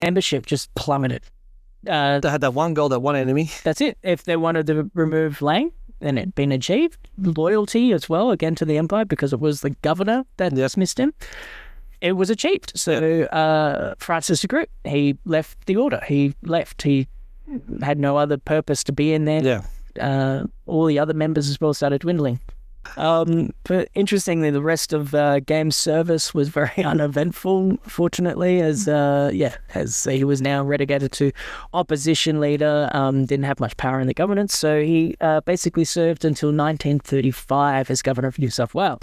membership just plummeted. They had that one goal, that one enemy. That's it. If they wanted to remove Lang, then it'd been achieved. Loyalty as well, again, to the Empire, because it was the governor that dismissed him. It was achieved. So Francis de Groot, he left the order. He left. He had no other purpose to be in there. Yeah. All the other members as well started dwindling. But interestingly, the rest of game service was very uneventful, fortunately, as he was now relegated to opposition leader, didn't have much power in the governance, so he basically served until 1935 as governor of New South Wales.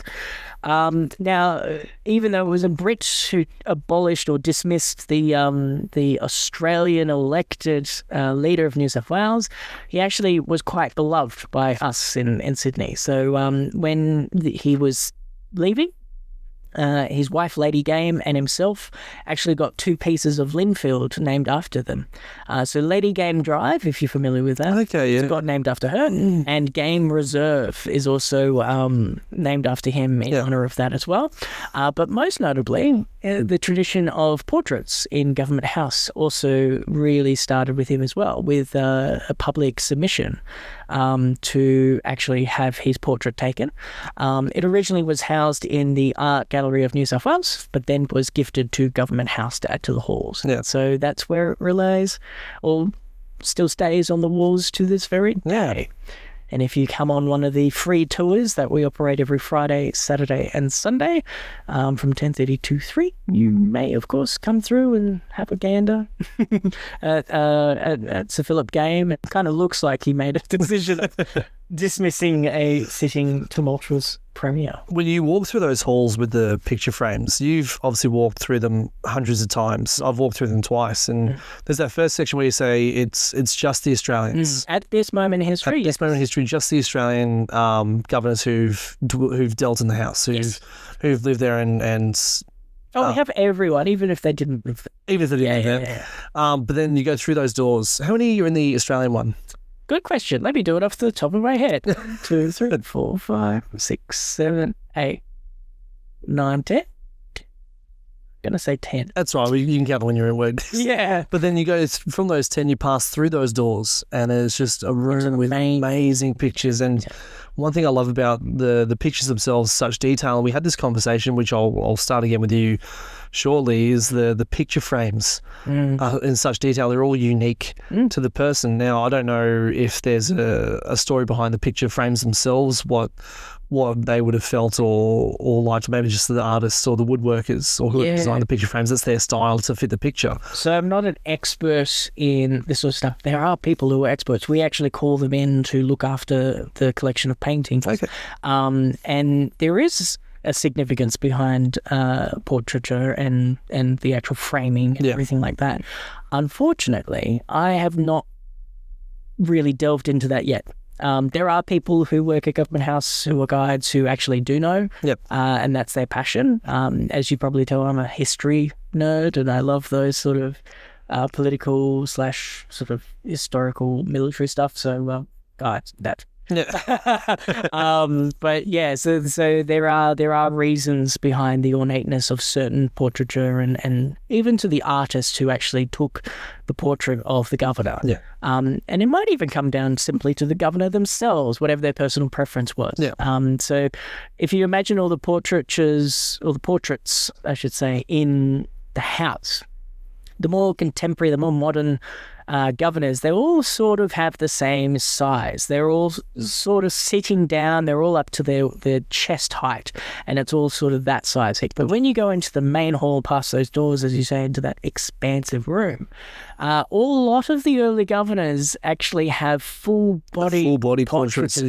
Now, even though it was a Brit who abolished or dismissed the Australian elected leader of New South Wales, he actually was quite beloved by us in Sydney. So when he was leaving, his wife, Lady Game, and himself actually got 2 pieces of Linfield named after them. So Lady Game Drive, if you're familiar with that, it's got named after her, and Game Reserve is also named after him in honour of that as well. But most notably, the tradition of portraits in Government House also really started with him as well, with a public submission to actually have his portrait taken. It originally was housed in the Art Gallery of New South Wales, but then was gifted to Government House to add to the halls. Yeah. So that's where it relays, or still stays on the walls to this very day. And if you come on one of the free tours that we operate every Friday, Saturday and Sunday from 10:30 to 3, you may, of course, come through and have a gander at Sir Philip Game. It kind of looks like he made a decision of dismissing a sitting tumultuous premier. When you walk through those halls with the picture frames, you've obviously walked through them hundreds of times. I've walked through them twice, and there's that first section where you say it's just the Australians. At this moment in history. At this moment in history, just the Australian governors who've dealt in the house, who've lived there and we have everyone, even if they didn't live there. Even if they didn't live there. But then you go through those doors. How many are in the Australian one? Good question. Let me do it off the top of my head. 1, 2, 3, 4, 5, 6, 7, 8, 9, 10. I'm going to say 10. That's right. You can count when you're at work. Yeah. But then you go from those 10, you pass through those doors, and it's just a room with amazing pictures. And one thing I love about the pictures themselves, such detail, and we had this conversation, which I'll start again with you shortly, is the picture frames in such detail. They're all unique to the person. Now, I don't know if there's a story behind the picture frames themselves, what they would have felt or liked, maybe just the artists or the woodworkers or who have designed the picture frames. That's their style to fit the picture. So I'm not an expert in this sort of stuff. There are people who are experts. We actually call them in to look after the collection of paintings. Okay. And there is a significance behind portraiture and the actual framing and everything like that. Unfortunately, I have not really delved into that yet. There are people who work at Government House who are guides who actually do know, and that's their passion. As you probably tell, I'm a history nerd, and I love those sort of political / sort of historical military stuff. So, guides, that. But yeah, so there are reasons behind the ornateness of certain portraiture and even to the artist who actually took the portrait of the governor. And it might even come down simply to the governor themselves, whatever their personal preference was. So if you imagine all the portraits, I should say, in the house, the more contemporary, the more modern governors, they all sort of have the same size. They're all sort of sitting down. They're all up to their chest height, and it's all sort of that size. But when you go into the main hall, past those doors, as you say, into that expansive room, a lot of the early governors actually have full body portraits.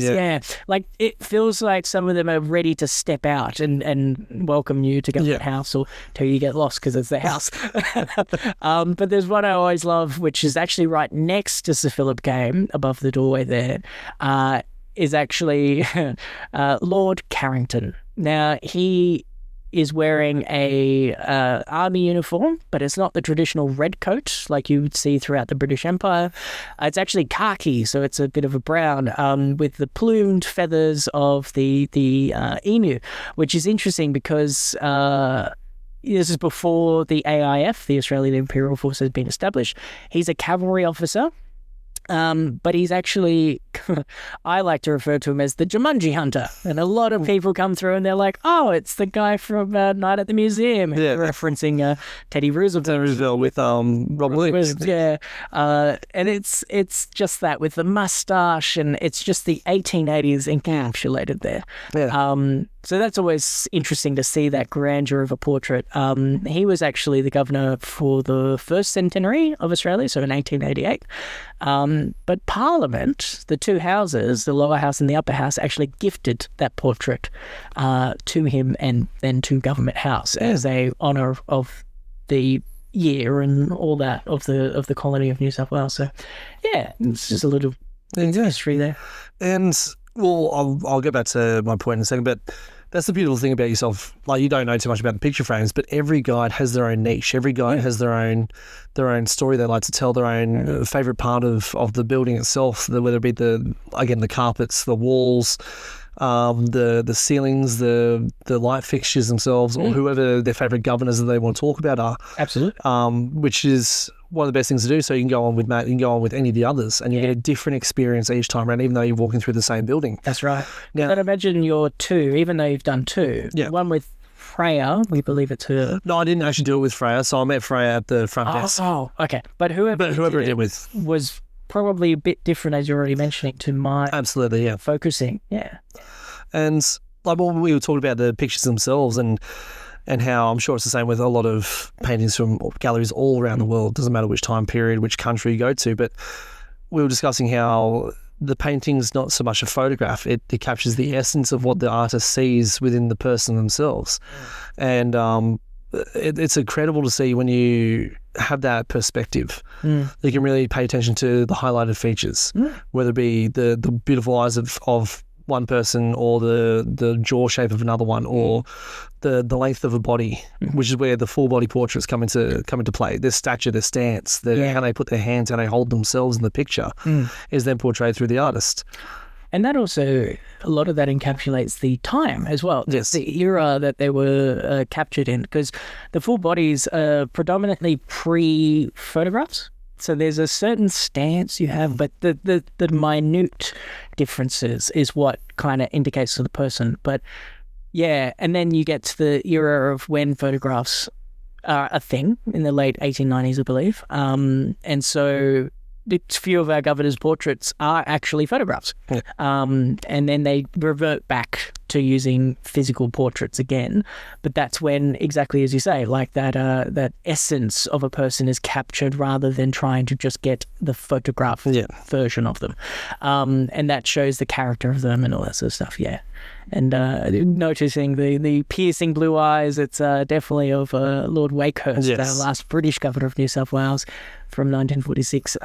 Like it feels like some of them are ready to step out and welcome you to Government House or till you get lost because it's their house. But there's one I always love, which is actually right next to Sir Philip Game, above the doorway there, is actually Lord Carrington. Now, he is wearing a army uniform, but it's not the traditional red coat like you would see throughout the British Empire. It's actually khaki, so it's a bit of a brown, with the plumed feathers of the emu, which is interesting because this is before the AIF, the Australian Imperial Force, has been established. He's a cavalry officer. But he's actually, I like to refer to him as the Jumanji Hunter. And a lot of people come through and they're like, oh, it's the guy from Night at the Museum. Yeah. Referencing Teddy Roosevelt. Teddy Roosevelt with Robin Williams. Yeah. And it's just that with the mustache, and it's just the 1880s encapsulated there. Yeah. So that's always interesting to see that grandeur of a portrait. He was actually the governor for the first centenary of Australia, so in 1888. But Parliament, the two houses, the lower house and the upper house, actually gifted that portrait to him and then to Government House as a honour of the year and all that of the colony of New South Wales. So, yeah, it's just a little history there. And, well, I'll go back to my point in a second, but that's the beautiful thing about yourself. Like, you don't know too much about the picture frames, but every guide has their own niche. Every guide has their own story they like to tell, their own favourite part of the building itself, whether it be the carpets, the walls, the ceilings, the light fixtures themselves, or whoever their favourite governors that they want to talk about are. Absolutely. Which is one of the best things to do. So you can go on with Matt, you can go on with any of the others, and you get a different experience each time around, even though you're walking through the same building. That's right. Now, I'd imagine your two, even though you've done two. Yeah. One with Freya, we believe it's her. No, I didn't actually do it with Freya, so I met Freya at the front desk. Oh, okay. But whoever it did with was probably a bit different, as you're already mentioning, to my absolutely, yeah, focusing. Yeah. And like when we were talking about the pictures themselves and how I'm sure it's the same with a lot of paintings from galleries all around the world. Doesn't matter which time period, which country you go to, but we were discussing how the painting's not so much a photograph. It captures the essence of what the artist sees within the person themselves. And it's incredible to see when you have that perspective. You can really pay attention to the highlighted features, whether it be the beautiful eyes of one person, or the jaw shape of another one, or the length of a body, which is where the full body portraits come into play. Their stature, their stance, how they put their hands, how they hold themselves in the picture is then portrayed through the artist. And that also, a lot of that encapsulates the time as well. Yes. The era that they were captured in, because the full bodies are predominantly pre-photographs. So there's a certain stance you have, but the minute differences is what kind of indicates to the person. But yeah, and then you get to the era of when photographs are a thing in the late 1890s, I believe. And so a few of our governor's portraits are actually photographs. Yeah. And then they revert back to using physical portraits again. But that's when, exactly as you say, like that essence of a person is captured rather than trying to just get the photograph version of them. And that shows the character of them and all that sort of stuff, yeah. And noticing the piercing blue eyes, it's definitely of Lord Wakehurst, the last British governor of New South Wales from 1946.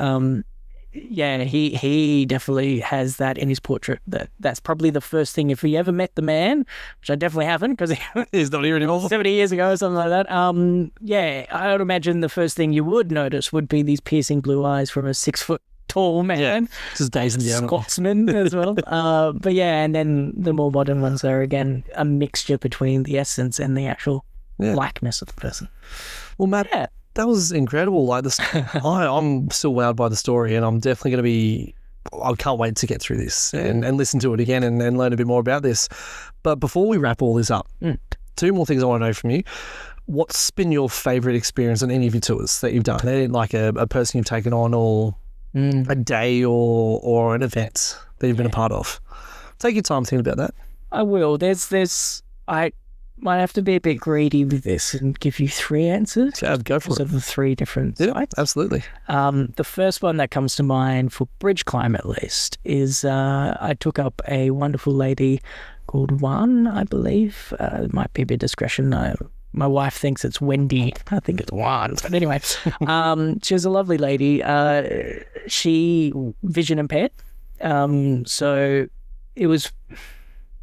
He definitely has that in his portrait. That's probably the first thing. If you ever met the man, which I definitely haven't, because he's not here anymore, 70 years ago or something like that. I would imagine the first thing you would notice would be these piercing blue eyes from a 6-foot tall man. Yeah, just days in the Scotsman as well. But yeah, and then the more modern ones are again a mixture between the essence and the actual likeness of the person. Well, Matt, that was incredible. Like this, I'm still wowed by the story, and I'm definitely going to be. I can't wait to get through this and listen to it again and learn a bit more about this. But before we wrap all this up, two more things I want to know from you. What's been your favourite experience on any of your tours that you've done? Like a person you've taken on, or a day, or an event that you've been a part of? Take your time thinking about that. I will. I might have to be a bit greedy with this and give you 3 answers. Yeah, go for it. Of the 3 different sites. Absolutely. The first one that comes to mind, for bridge climb at least, is I took up a wonderful lady called Juan, I believe. It might be a bit of discretion. My wife thinks it's Wendy. I think it's Juan. But anyway, she was a lovely lady. She vision impaired. So it was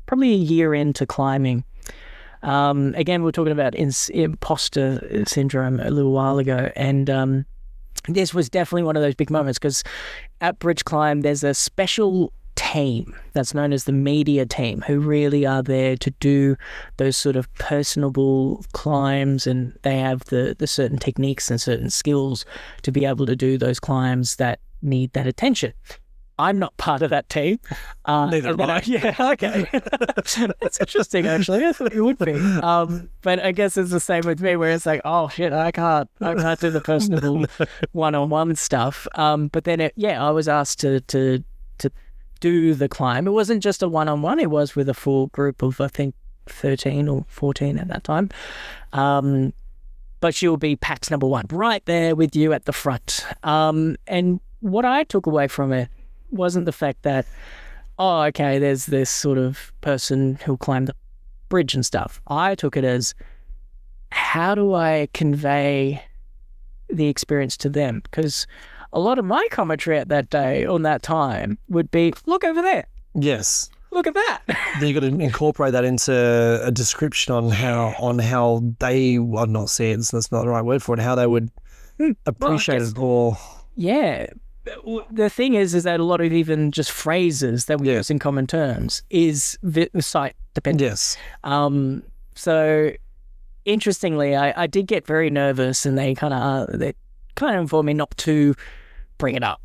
probably a year into climbing. Again, we were talking about imposter syndrome a little while ago, and this was definitely one of those big moments, because at bridge climb there's a special team that's known as the media team, who really are there to do those sort of personable climbs, and they have the certain techniques and certain skills to be able to do those climbs that need that attention. I'm not part of that team. Neither am I. Yeah, okay. That's interesting, actually. I thought it would be. But I guess it's the same with me, where it's like, oh shit, I can't do the personal one-on-one stuff. But then, I was asked to do the climb. It wasn't just a one-on-one. It was with a full group of, I think, 13 or 14 at that time. But she'll be PAX number 1, right there with you at the front. And what I took away from it wasn't the fact that, oh, okay, there's this sort of person who'll climb the bridge and stuff. I took it as, how do I convey the experience to them? Because a lot of my commentary at that day, on that time, would be, look over there. Yes. Look at that. Then you've got to incorporate that into a description on how they would not see it. That's not the right word for it. How they would appreciate it, or yeah. The thing is that a lot of even just phrases that we use in common terms is site dependent. Yes. So interestingly, I did get very nervous, and they kind of informed me not to bring it up.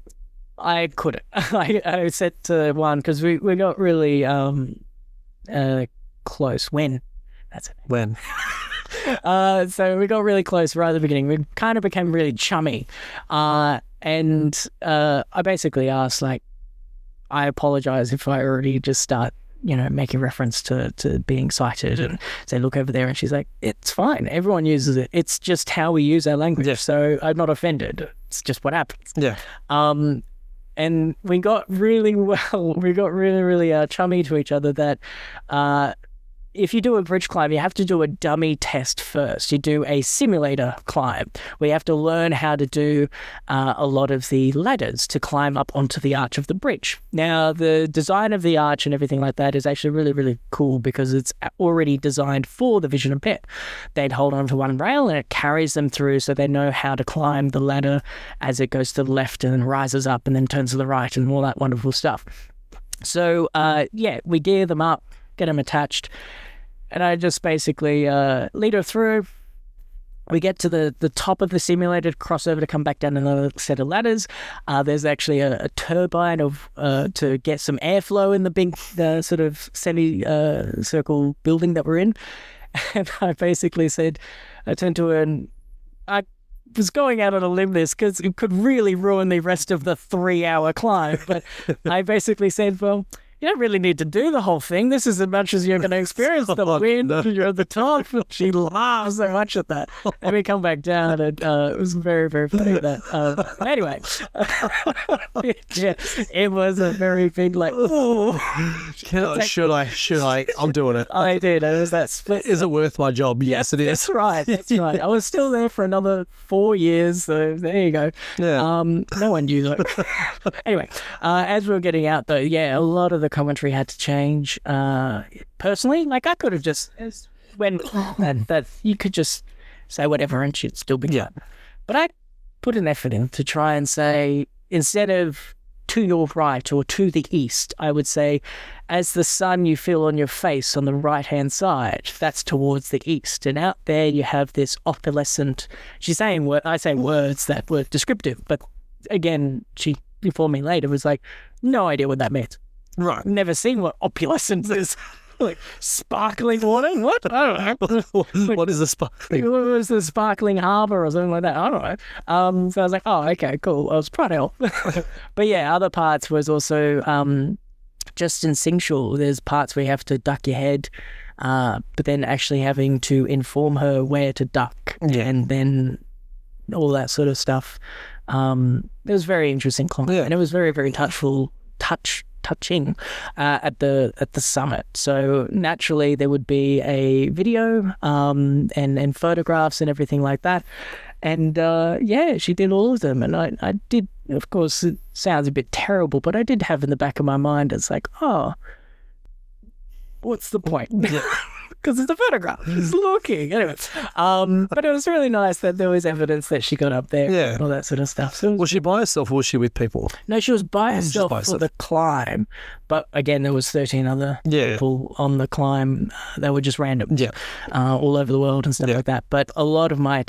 I couldn't. I said to one, because we got really close. When? That's it. When? So we got really close right at the beginning. We kind of became really chummy. And I basically asked, like, I apologize if I already just start, making reference to being sighted, and say, look over there. And she's like, it's fine. Everyone uses it. It's just how we use our language. Yeah. So I'm not offended. It's just what happens. Yeah. And we got really well. We got really, really chummy to each other that if you do a bridge climb, you have to do a dummy test first. You do a simulator climb where you have to learn how to do a lot of the ladders to climb up onto the arch of the bridge. Now, the design of the arch and everything like that is actually really, really cool, because it's already designed for the vision impaired. They'd hold on to one rail and it carries them through, so they know how to climb the ladder as it goes to the left and then rises up and then turns to the right and all that wonderful stuff. So, we gear them up, get them attached, and I just basically lead her through. We get to the top of the simulated crossover to come back down another set of ladders. There's actually a turbine to get some airflow in the big sort of semi-circle building that we're in. And I basically said, I turned to her and I was going out on a limb this, because it could really ruin the rest of the 3-hour climb. But I basically said, well, you don't really need to do the whole thing. This is as much as you're going to experience the wind. You're at the top. She laughs so much at that. And we come back down, and it was very, very funny that. Anyway, it was a very big, like, oh. Should I? I'm doing it. I did. It was that split. Is it worth my job? Yes, it is. That's right. That's right. I was still there for another 4 years. So there you go. Yeah. No one knew though. Anyway, as we were getting out though, a lot of the commentary had to change. Personally, like, I could have just that you could just say whatever and she'd still be fine. But I put an effort in to try and say, instead of to your right or to the east, I would say, as the sun you feel on your face on the right-hand side, that's towards the east. And out there you have this opalescent, I say words that were descriptive, but again, she informed me later, was like, no idea what that meant. Right. Never seen what opalescence is. Like, sparkling water? What? I don't know. What is a sparkling? It was the sparkling harbour or something like that. I don't know. So I was like, oh, okay, cool. I was trying to help. But other parts was also just instinctual. There's parts where you have to duck your head, but then actually having to inform her where to duck, and then all that sort of stuff. It was very interesting, and it was very, very touching at the summit. So naturally there would be a video and photographs and everything like that. And she did all of them. And I did, of course, it sounds a bit terrible, but I did have in the back of my mind, it's like, oh, what's the point? because it's a photograph. She's looking. Anyway, but it was really nice that there was evidence that she got up there and all that sort of stuff. So was she by herself or was she with people? No, she was by herself for the climb. But again, there was 13 other people on the climb that were just random, all over the world and stuff like that. But a lot of my attention